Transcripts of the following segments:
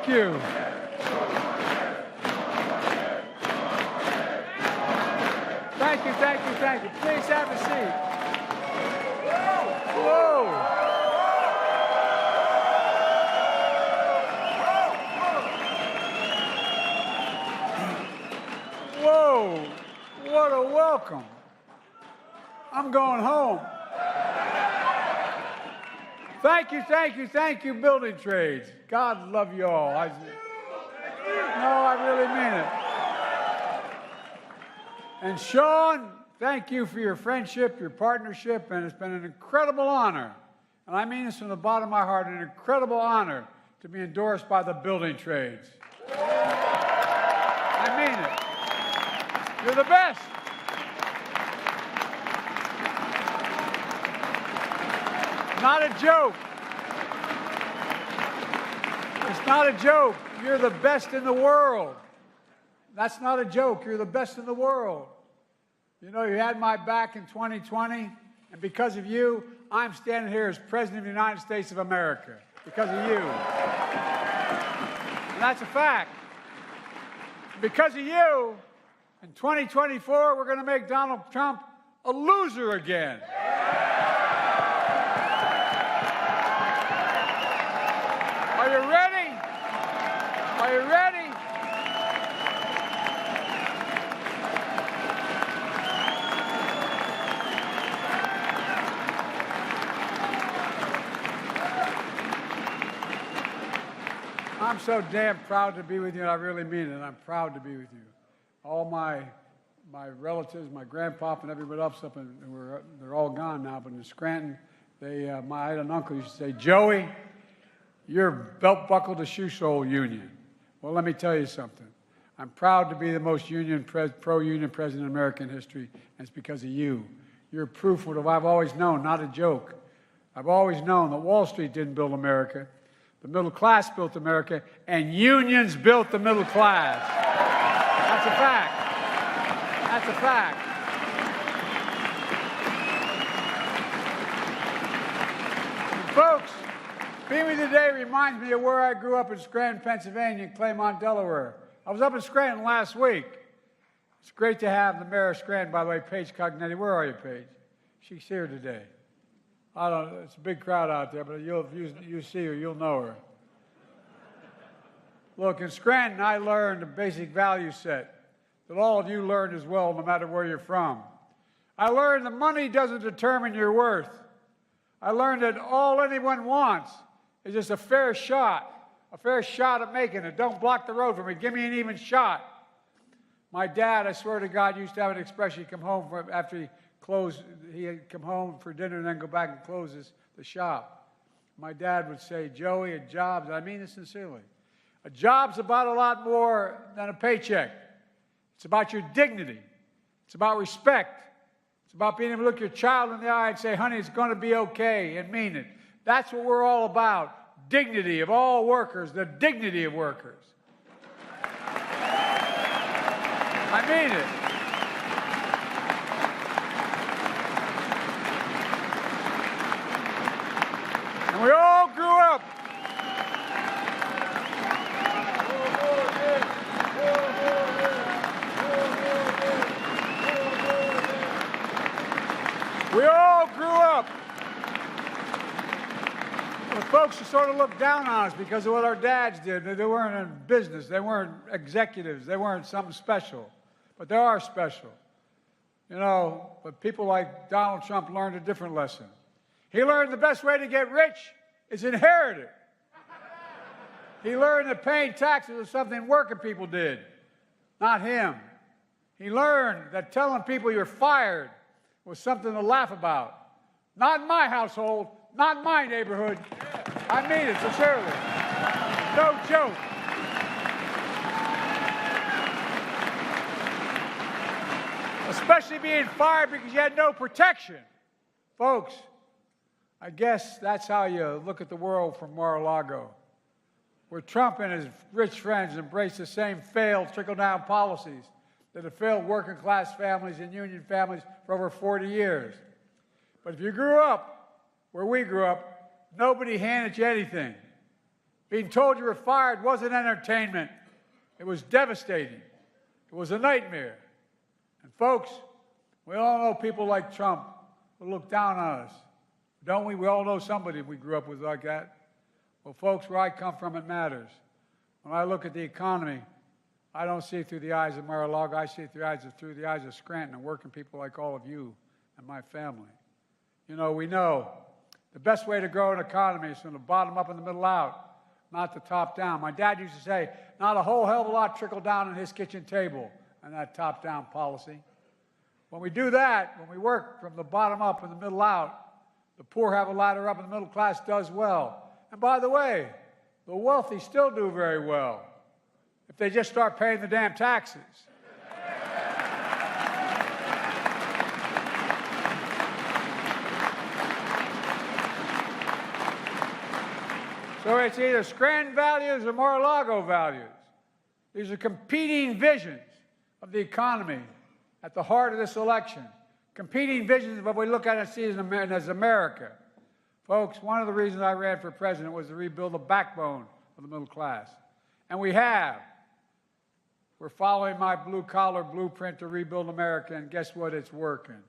Thank you. Thank you, thank you, thank you. Please have a seat. Whoa. Whoa. What a welcome. I'm going home. Thank you, building trades. God love you all. No, I really mean it. And Sean, thank you for your friendship, your partnership, and it's been an incredible honor. And I mean this from the bottom of my heart, an incredible honor to be endorsed by the building trades. I mean it. You're the best. Not a joke. It's not a joke. You're the best in the world. That's not a joke. You're the best in the world. You know, you had my back in 2020, and because of you, I'm standing here as President of the United States of America. Because of you. And that's a fact. Because of you, in 2024, we're going to make Donald Trump a loser again. Are you ready? Are you ready? I'm so damn proud to be with you, and I really mean it. I'm proud to be with you. All my relatives, my grandpop, and everybody else up in, they're all gone now, but in Scranton, I had an uncle who used to say, Joey, you're belt buckle to shoe sole union. Well, let me tell you something. I'm proud to be the most pro-union president in American history, and it's because of you. You're proof of what I've always known, not a joke. I've always known that Wall Street didn't build America. The middle class built America, and unions built the middle class. That's a fact. That's a fact. And folks, being with you today reminds me of where I grew up in Scranton, Pennsylvania, and Claymont, Delaware. I was up in Scranton last week. It's great to have the mayor of Scranton, by the way, Paige Cognetti. Where are you, Paige? She's here today. I don't know, it's a big crowd out there, but you see her, you'll know her. Look, in Scranton, I learned a basic value set that all of you learned as well, no matter where you're from. I learned that money doesn't determine your worth. I learned that all anyone wants is just a fair shot at making it. Don't block the road for me. Give me an even shot. My dad, I swear to God, used to have an expression. He'd come home after he'd come home for dinner and then go back and close the shop. My dad would say, Joey, a job, and I mean this sincerely, a job's about a lot more than a paycheck. It's about your dignity. It's about respect. It's about being able to look your child in the eye and say, honey, it's going to be okay, and mean it. That's what we're all about. Dignity of all workers, the dignity of workers. I mean it. And we all grew up. We all grew up with folks who sort of looked down on us because of what our dads did. They weren't in business. They weren't executives. They weren't something special. But they are special. You know, but people like Donald Trump learned a different lesson. He learned the best way to get rich is inherit it. He learned that paying taxes was something working people did, not him. He learned that telling people you're fired was something to laugh about. Not in my household, not in my neighborhood. I mean it sincerely. No joke. Especially being fired because you had no protection. Folks, I guess that's how you look at the world from Mar-a-Lago, where Trump and his rich friends embrace the same failed trickle-down policies that have failed working-class families and union families for over 40 years. But if you grew up where we grew up, nobody handed you anything Being told you were fired wasn't entertainment. It was devastating. It was a nightmare. And folks, we all know people like Trump who look down on us. Don't we? We all know somebody we grew up with like that. Well, folks, where I come from, it matters. When I look at the economy, I don't see it through the eyes of Mar-a-Lago. I see it through the eyes of Scranton and working people like all of you and my family. You know, we know the best way to grow an economy is from the bottom up and the middle out, not the top down. My dad used to say, not a whole hell of a lot trickle down on his kitchen table and that top-down policy. When we do that, when we work from the bottom up and the middle out, the poor have a ladder up and the middle class does well. And by the way, the wealthy still do very well if they just start paying the damn taxes. So it's either Scranton values or Mar-a-Lago values. These are competing visions of the economy at the heart of this election. Competing visions of what we look at and see as America. Folks, one of the reasons I ran for president was to rebuild the backbone of the middle class. And we have. We're following my blue-collar blueprint to rebuild America, and guess what? It's working.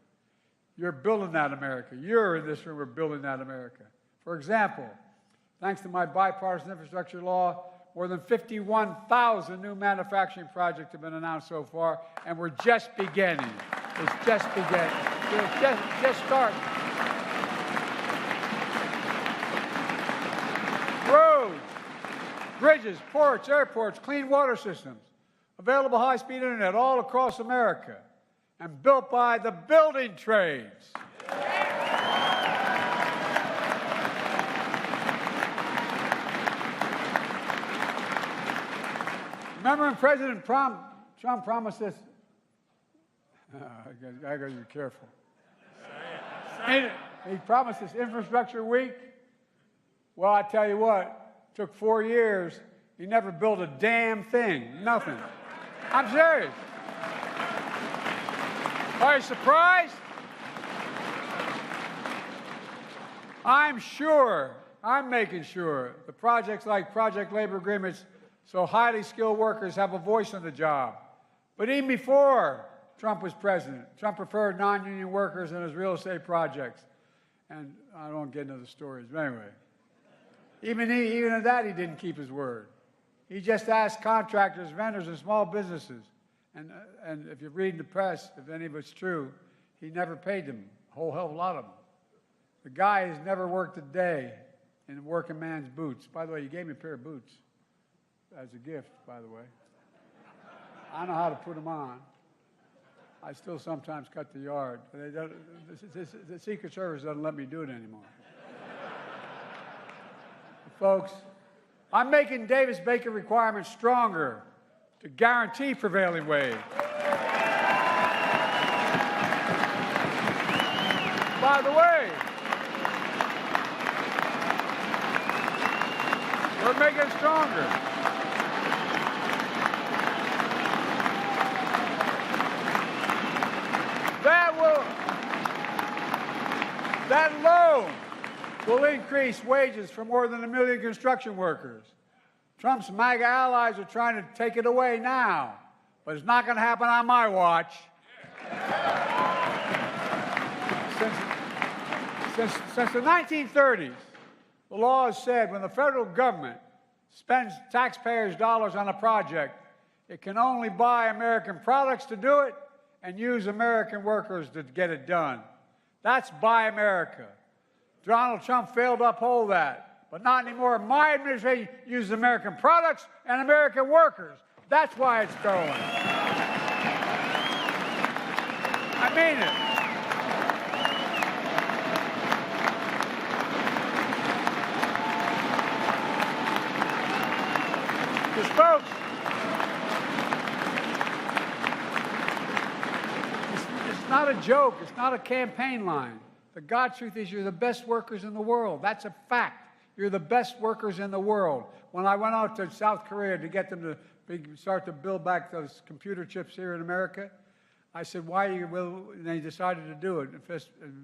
You're building that America. You're in this room, we're building that America. For example, thanks to my bipartisan infrastructure law, more than 51,000 new manufacturing projects have been announced so far, and we're just beginning. It's just beginning. It's just starting. Roads, bridges, ports, airports, clean water systems, available high-speed internet all across America, and built by the building trades. Remember when President Trump promised this? I got to be careful. He promised this infrastructure week. Well, I tell you what, it took 4 years. He never built a damn thing. Nothing. I'm serious. Are you surprised? I'm making sure the projects like project labor agreements so highly skilled workers have a voice in the job. But even before Trump was president, Trump preferred non-union workers in his real estate projects. And I don't get into the stories, but anyway. Even at that, he didn't keep his word. He just asked contractors, vendors, and small businesses. And if you read the press, if any of it's true, he never paid them, a whole hell of a lot of them. The guy has never worked a day in a working man's boots. By the way, he gave me a pair of boots as a gift, by the way. I know how to put them on. I still sometimes cut the yard. The Secret Service doesn't let me do it anymore. Folks, I'm making Davis-Bacon requirements stronger to guarantee prevailing wage. By the way, we're making it stronger. That loan will increase wages for more than 1 million construction workers. Trump's MAGA allies are trying to take it away now, but it's not going to happen on my watch. Since the 1930s, the law has said when the federal government spends taxpayers' dollars on a project, it can only buy American products to do it and use American workers to get it done. That's Buy America. Donald Trump failed to uphold that, but not anymore. My administration uses American products and American workers. That's why it's growing. I mean it. Because, folks, it's not a joke. It's not a campaign line. The God truth is you're the best workers in the world. That's a fact. You're the best workers in the world. When I went out to South Korea to get them to start to build back those computer chips here in America, I said, why are you, and they decided to do it,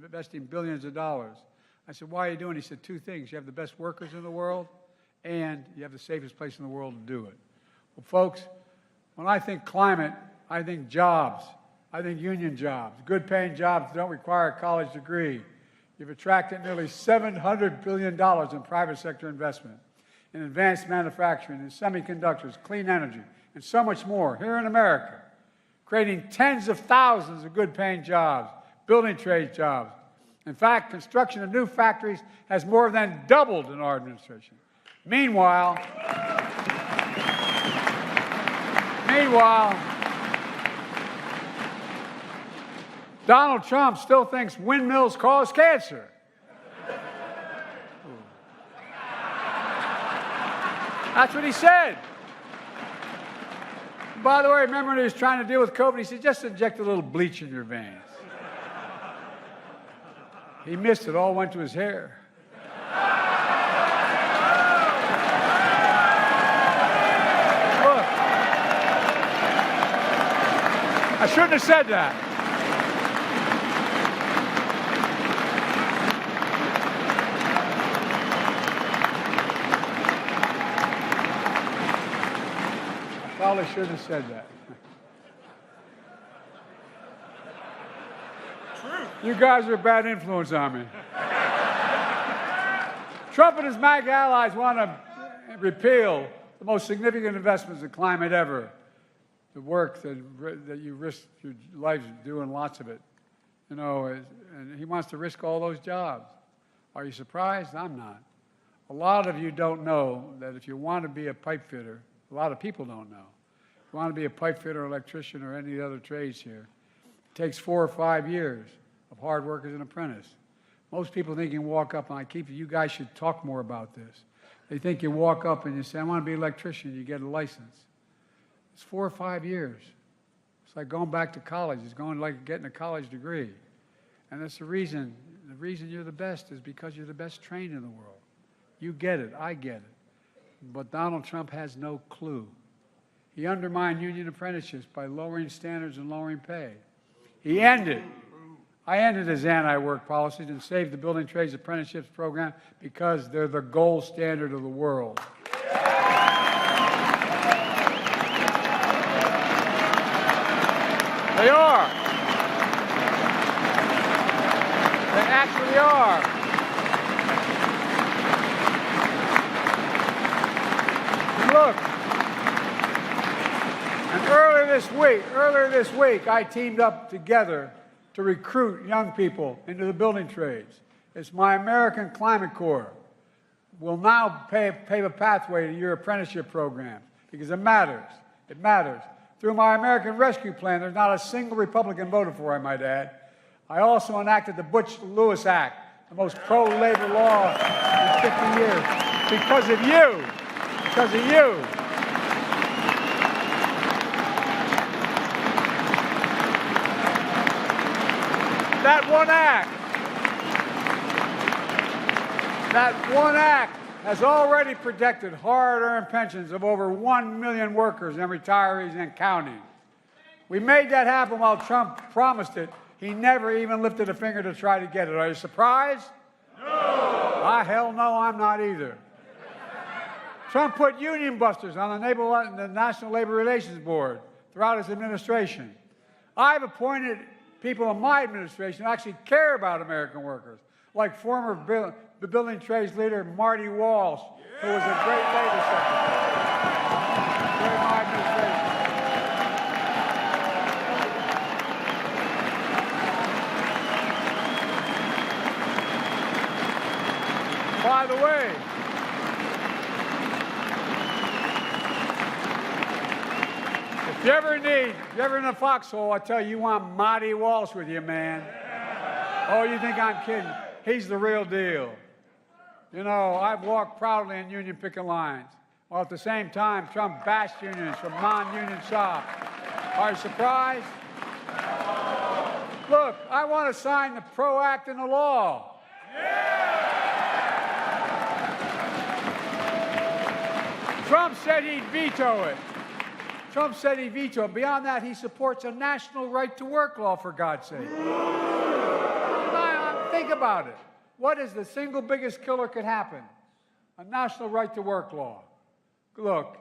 investing billions of dollars. I said, why are you doing it? He said, two things. You have the best workers in the world, and you have the safest place in the world to do it. Well, folks, when I think climate, I think jobs. I think union jobs, good-paying jobs that don't require a college degree. You've attracted nearly $700 billion in private sector investment, in advanced manufacturing, in semiconductors, clean energy, and so much more here in America, creating tens of thousands of good-paying jobs, building trades jobs. In fact, construction of new factories has more than doubled in our administration. Meanwhile, Donald Trump still thinks windmills cause cancer. That's what he said. By the way, remember when he was trying to deal with COVID, he said, just inject a little bleach in your veins. He missed it, all went to his hair. Look, I shouldn't have said that. Probably shouldn't have said that. You guys are a bad influence on me. Trump and his MAGA allies want to repeal the most significant investments in climate ever. The work that you risk your lives doing, lots of it. You know, and he wants to risk all those jobs. Are you surprised? I'm not. A lot of you don't know that if you want to be a pipe fitter, a lot of people don't know. If you want to be a pipe fitter, electrician, or any other trades here, it takes 4 or 5 years of hard work as an apprentice. Most people think you can walk up, and you guys should talk more about this. They think you walk up and you say, I want to be an electrician, you get a license. It's 4 or 5 years. It's like going back to college. It's going like getting a college degree. And that's the reason you're the best is because you're the best trained in the world. You get it, I get it. But Donald Trump has no clue. He undermined union apprenticeships by lowering standards and lowering pay. I ended his anti-work policies and saved the building trades apprenticeships program because they're the gold standard of the world. They are. They actually are. And look, and earlier this week, I teamed up together to recruit young people into the building trades. It's my American Climate Corps. Will now pave a pathway to your apprenticeship program because it matters. It matters. Through my American Rescue Plan, there's not a single Republican voted for, I might add. I also enacted the Butch-Lewis Act, the most pro-labor law in 50 years, because of you. Because of you. That one act has already protected hard-earned pensions of over 1 million workers and retirees and counting. We made that happen while Trump promised it. He never even lifted a finger to try to get it. Are you surprised? No! Hell no, I'm not either. Trump put union busters on the National Labor Relations Board throughout his administration. I've appointed people in my administration who actually care about American workers, like former building trades leader Marty Walsh, who was a great labor secretary during my administration. By the way, if you're ever in a foxhole, I tell you want Marty Walsh with you, man. Oh, you think I'm kidding? He's the real deal. You know, I've walked proudly in union picket lines, while at the same time, Trump bashed unions from non-union shops. Are you surprised? Look, I want to sign the PRO Act into law. Trump said he'd veto it. Trump said he'd veto it. Beyond that, he supports a national right-to-work law, for God's sake. Think about it. What is the single biggest killer could happen? a national right-to-work law. Look,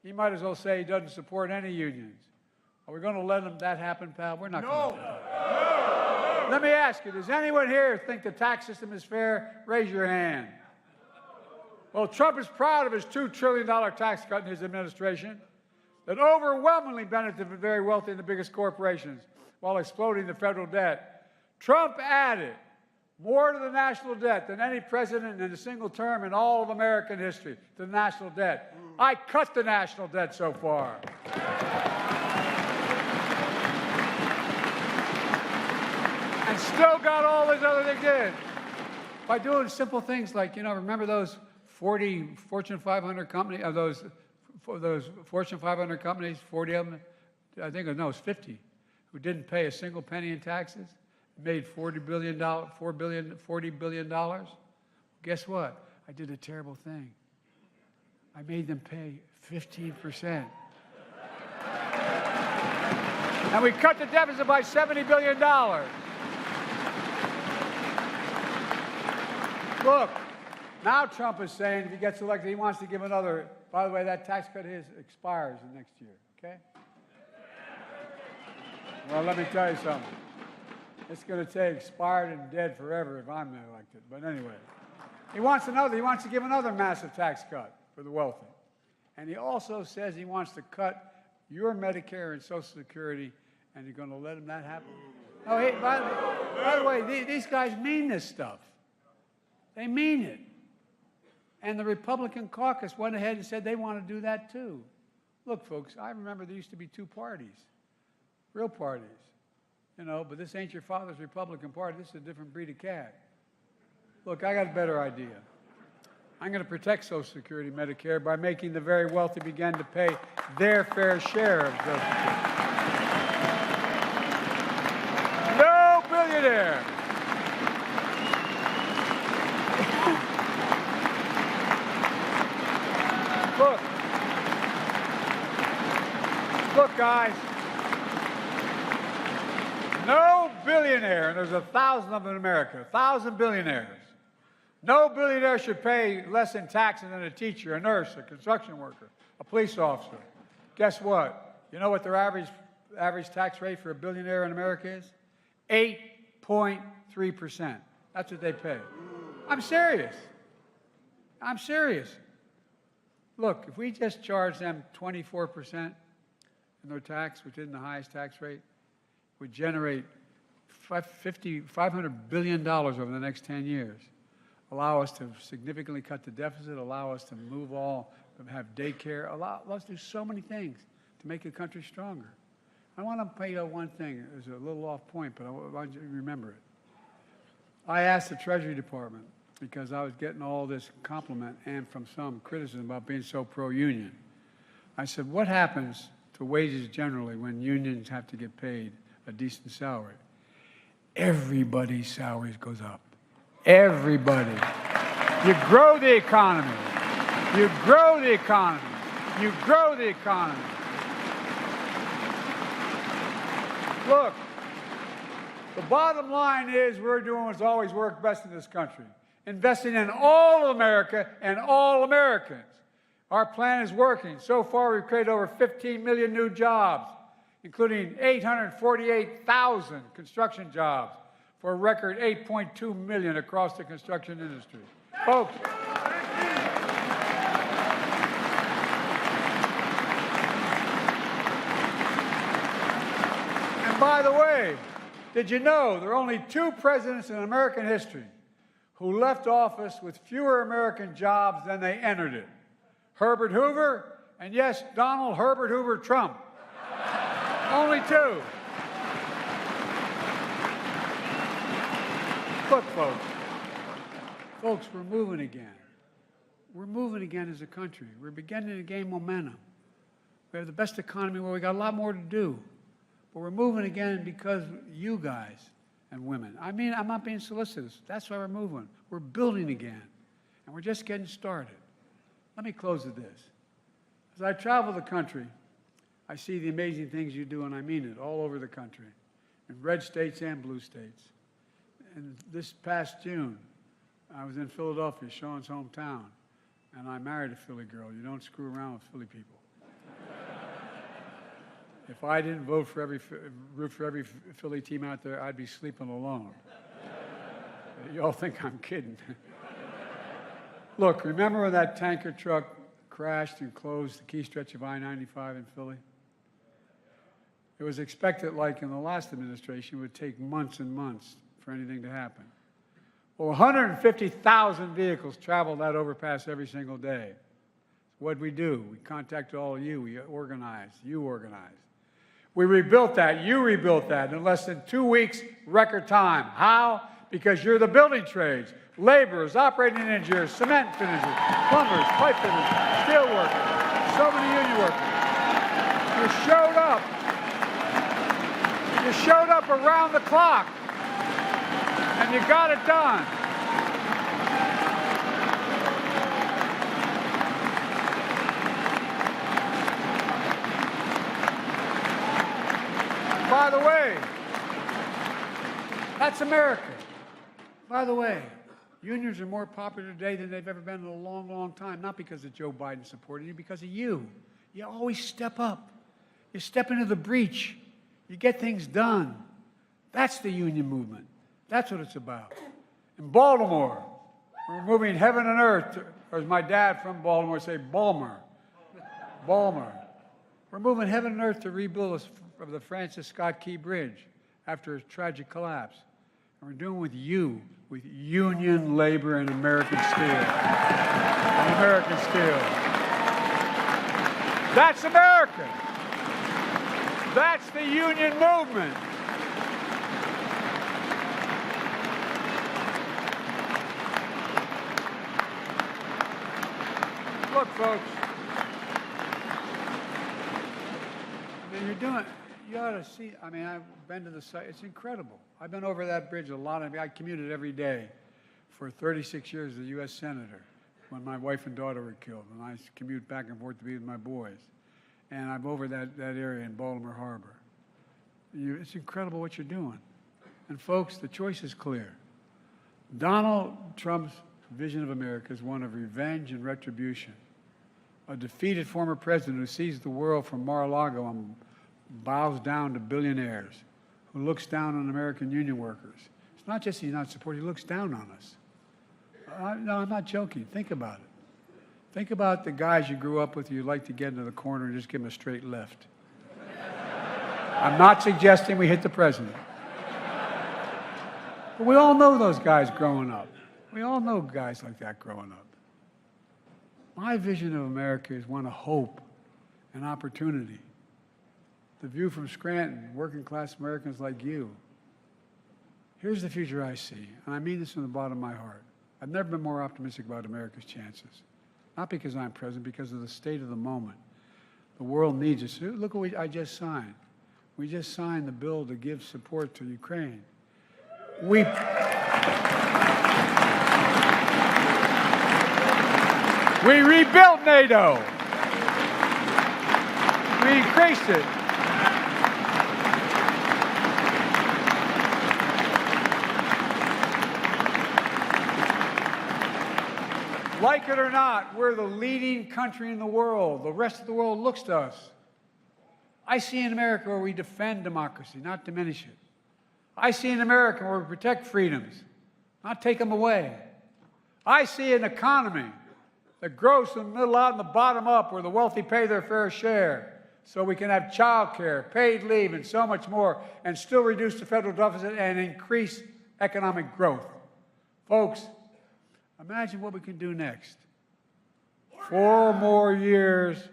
he might as well say he doesn't support any unions. Are we going to let that happen, pal? We're not going to. No. Let me ask you, does anyone here think the tax system is fair? Raise your hand. Well, Trump is proud of his $2 trillion tax cut in his administration that overwhelmingly benefited the very wealthy and the biggest corporations while exploding the federal debt. Trump added more to the national debt than any president in a single term in all of American history to the national debt. I cut the national debt so far. And still got all these other things in. By doing simple things like, remember those 40 Fortune 500 companies, those Fortune 500 companies, 40 of them, I think, no, it was 50, who didn't pay a single penny in taxes, made $40 billion. Guess what? I did a terrible thing. I made them pay 15%. And we cut the deficit by $70 billion. Look, now Trump is saying if he gets elected, he wants to give another. By the way, that tax cut expires next year, okay? Well, let me tell you something. It's going to say expired and dead forever if I'm not elected. But anyway, he wants another. He wants to give another massive tax cut for the wealthy. And he also says he wants to cut your Medicare and Social Security, and you're going to let him that happen? Oh, hey, by the way, these guys mean this stuff. They mean it. And the Republican caucus went ahead and said they want to do that too. Look, folks, I remember there used to be two parties, real parties. But this ain't your father's Republican Party. This is a different breed of cat. Look, I got a better idea. I'm going to protect Social Security, Medicare, by making the very wealthy begin to pay their fair share of Social Security. No billionaire. Look, guys. No billionaire, and there's 1,000 of them in America, 1,000 billionaires. No billionaire should pay less in taxes than a teacher, a nurse, a construction worker, a police officer. Guess what? You know what their average tax rate for a billionaire in America is? 8.3%. That's what they pay. I'm serious. I'm serious. Look, if we just charge them 24% in their tax, which isn't the highest tax rate, would generate $500 billion over the next 10 years. Allow us to significantly cut the deficit, allow us to move have daycare, allow us to do so many things to make the country stronger. I want to point out one thing. It's a little off point, but I want you to remember it. I asked the Treasury Department, because I was getting all this compliment and from some criticism about being so pro-union. I said, what happens to wages generally when unions have to get paid a decent salary? Everybody's salaries goes up. Everybody. You grow the economy. You grow the economy. You grow the economy. Look, the bottom line is we're doing what's always worked best in this country, investing in all of America and all Americans. Our plan is working. So far, we've created over 15 million new jobs, including 848,000 construction jobs for a record 8.2 million across the construction industry. Folks, and by the way, did you know there are only 2 presidents in American history who left office with fewer American jobs than they entered it? Herbert Hoover, and yes, Donald Herbert Hoover Trump. Only 2. Look, folks, we're moving again. We're moving again as a country. We're beginning to gain momentum. We have the best economy where we got a lot more to do. But we're moving again because you guys and women. I mean, I'm not being solicitous. That's why we're moving. We're building again. And we're just getting started. Let me close with this. As I travel the country, I see the amazing things you do, and I mean it, all over the country, in red states and blue states. And this past June, I was in Philadelphia, Sean's hometown. And I married a Philly girl. You don't screw around with Philly people. If I didn't root for every Philly team out there, I'd be sleeping alone. You all think I'm kidding. Look, remember when that tanker truck crashed and closed the key stretch of I-95 in Philly? It was expected, like in the last administration, it would take months and months for anything to happen. Well, 150,000 vehicles traveled that overpass every single day. What'd we do? We contacted all of you. We organized. You organized. We rebuilt that. You rebuilt that in less than 2 weeks, record time. How? Because you're the building trades, laborers, operating engineers, cement finishers, plumbers, pipe fitters, steel workers, so many union workers. You showed up. You showed up around the clock, and you got it done. By the way, that's America. By the way, unions are more popular today than they've ever been in a long, long time, not because of Joe Biden supporting you, because of you. You always step up. You step into the breach. You get things done. That's the union movement. That's what it's about. In Baltimore, we're moving heaven and earth, or as my dad from Baltimore say, Balmer. Balmer. We're moving heaven and earth to rebuild the Francis Scott Key Bridge after a tragic collapse. And we're doing it with you, with union labor and American steel. And American steel. That's America. That's the union movement. Look, folks, I mean, you're doing, you ought to see, I mean, I've been to the site, it's incredible. I've been over that bridge a lot. I commuted every day for 36 years as a U.S. Senator when my wife and daughter were killed, and I commute back and forth to be with my boys. And I'm over that area in Baltimore Harbor. It's incredible what you're doing. And folks, the choice is clear. Donald Trump's vision of America is one of revenge and retribution. A defeated former president who sees the world from Mar-a-Lago and bows down to billionaires, who looks down on American union workers. It's not just he's not supporting, he looks down on us. No, I'm not joking. Think about it. Think about the guys you grew up with, you'd like to get into the corner and just give them a straight left. I'm not suggesting we hit the president. But we all know those guys growing up. We all know guys like that growing up. My vision of America is one of hope and opportunity. The view from Scranton, working class Americans like you. Here's the future I see, and I mean this from the bottom of my heart. I've never been more optimistic about America's chances. Not because I'm president, because of the state of the moment. The world needs us. Look what I just signed. We just signed the bill to give support to Ukraine. We rebuilt NATO. We increased it. Like it or not, we're the leading country in the world. The rest of the world looks to us. I see in America where we defend democracy, not diminish it. I see in America where we protect freedoms, not take them away. I see an economy that grows from the middle out and the bottom up, where the wealthy pay their fair share, so we can have child care, paid leave, and so much more, and still reduce the federal deficit and increase economic growth. Folks, imagine what we can do next. 4 more years.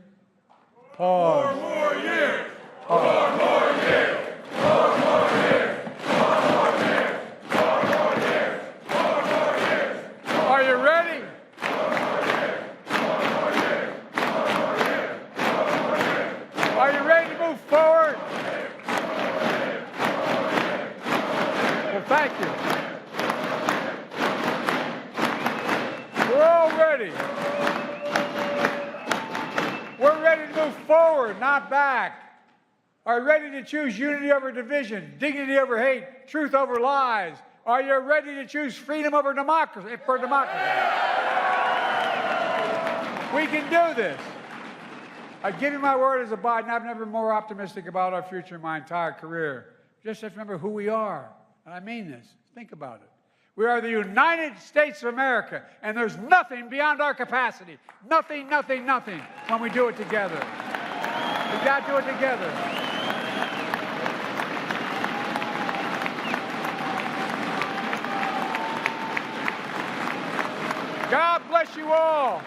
Pause. 4 more years. 4 more years. 4 more years. 4 more years. 4 more years. 4 more years. Are you ready? 4 more years. 4 more years. 4 more years. 4 more years. Are you ready to move forward? Well, thank you. We're all ready. We're ready to move forward, not back. Are you ready to choose unity over division, dignity over hate, truth over lies? Are you ready to choose freedom over democracy? For democracy? We can do this. I give you my word as a Biden, I've never been more optimistic about our future in my entire career. Just have to remember who we are. And I mean this. Think about it. We are the United States of America, and there's nothing beyond our capacity. Nothing, nothing, nothing when we do it together. We got to do it together. God bless you all.